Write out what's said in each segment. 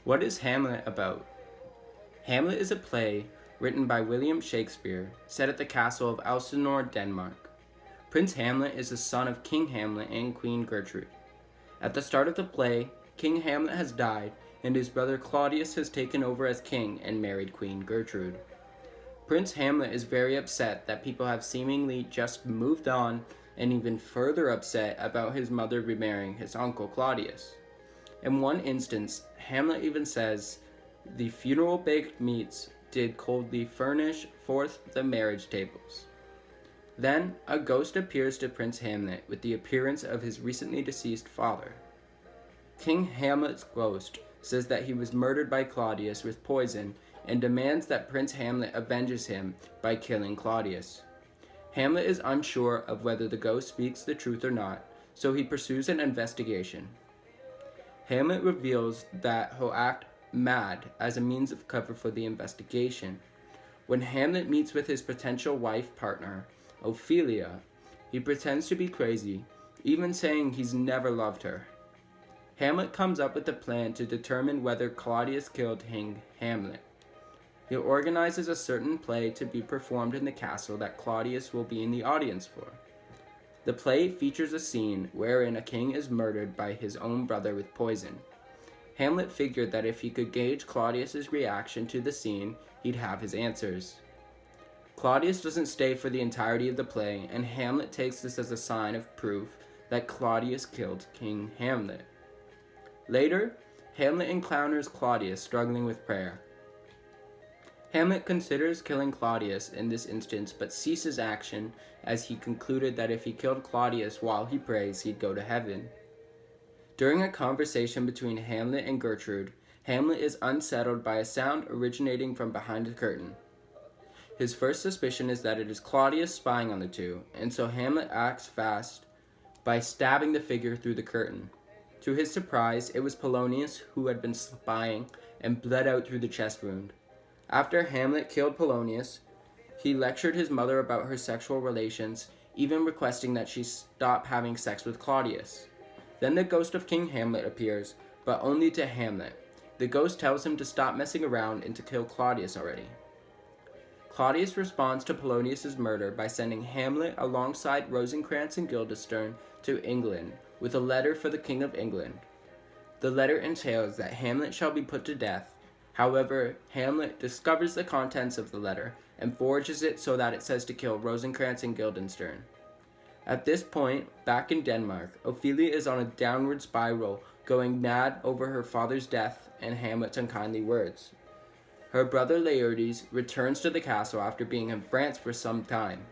What is Hamlet about? Hamlet is a play written by William Shakespeare, set at the castle of Elsinore, Denmark. Prince Hamlet is the son of King Hamlet and Queen Gertrude. At the start of the play, King Hamlet has died, and his brother Claudius has taken over as king and married Queen Gertrude. Prince Hamlet is very upset that people have seemingly just moved on, and even further upset about his mother remarrying his uncle Claudius. In one instance, Hamlet even says, "The funeral baked meats did coldly furnish forth the marriage tables." Then, a ghost appears to Prince Hamlet with the appearance of his recently deceased father. King Hamlet's ghost says that he was murdered by Claudius with poison and demands that Prince Hamlet avenges him by killing Claudius. Hamlet is unsure of whether the ghost speaks the truth or not, so he pursues an investigation. Hamlet reveals that he'll act mad as a means of cover for the investigation. When Hamlet meets with his potential wife partner, Ophelia, he pretends to be crazy, even saying he's never loved her. Hamlet comes up with a plan to determine whether Claudius killed King Hamlet. He organizes a certain play to be performed in the castle that Claudius will be in the audience for. The play features a scene wherein a king is murdered by his own brother with poison. Hamlet figured that if he could gauge Claudius's reaction to the scene, he'd have his answers. Claudius doesn't stay for the entirety of the play, and Hamlet takes this as a sign of proof that Claudius killed King Hamlet. Later, Hamlet encounters Claudius struggling with prayer. Hamlet considers killing Claudius in this instance, but ceases action as he concluded that if he killed Claudius while he prays, he'd go to heaven. During a conversation between Hamlet and Gertrude, Hamlet is unsettled by a sound originating from behind the curtain. His first suspicion is that it is Claudius spying on the two, and so Hamlet acts fast by stabbing the figure through the curtain. To his surprise, it was Polonius who had been spying and bled out through the chest wound. After Hamlet killed Polonius, he lectured his mother about her sexual relations, even requesting that she stop having sex with Claudius. Then the ghost of King Hamlet appears, but only to Hamlet. The ghost tells him to stop messing around and to kill Claudius already. Claudius responds to Polonius' murder by sending Hamlet alongside Rosencrantz and Guildenstern to England with a letter for the King of England. The letter entails that Hamlet shall be put to death. However, Hamlet discovers the contents of the letter and forges it so that it says to kill Rosencrantz and Guildenstern. At this point, back in Denmark, Ophelia is on a downward spiral, going mad over her father's death and Hamlet's unkindly words. Her brother Laertes returns to the castle after being in France for some time.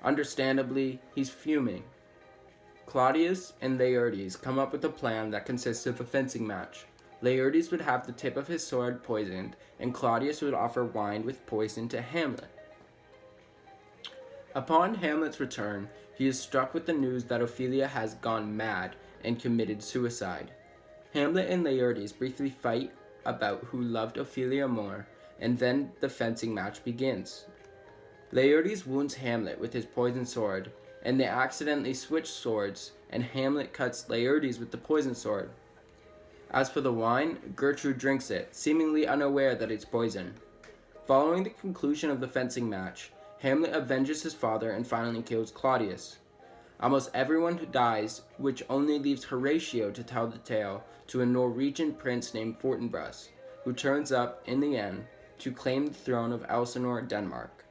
Understandably, he's fuming. Claudius and Laertes come up with a plan that consists of a fencing match. Laertes would have the tip of his sword poisoned, and Claudius would offer wine with poison to Hamlet. Upon Hamlet's return, he is struck with the news that Ophelia has gone mad and committed suicide. Hamlet and Laertes briefly fight about who loved Ophelia more, and then the fencing match begins. Laertes wounds Hamlet with his poisoned sword, and they accidentally switch swords, and Hamlet cuts Laertes with the poisoned sword. As for the wine, Gertrude drinks it, seemingly unaware that it's poison. Following the conclusion of the fencing match, Hamlet avenges his father and finally kills Claudius. Almost everyone who dies, which only leaves Horatio to tell the tale to a Norwegian prince named Fortinbras, who turns up, in the end, to claim the throne of Elsinore, Denmark.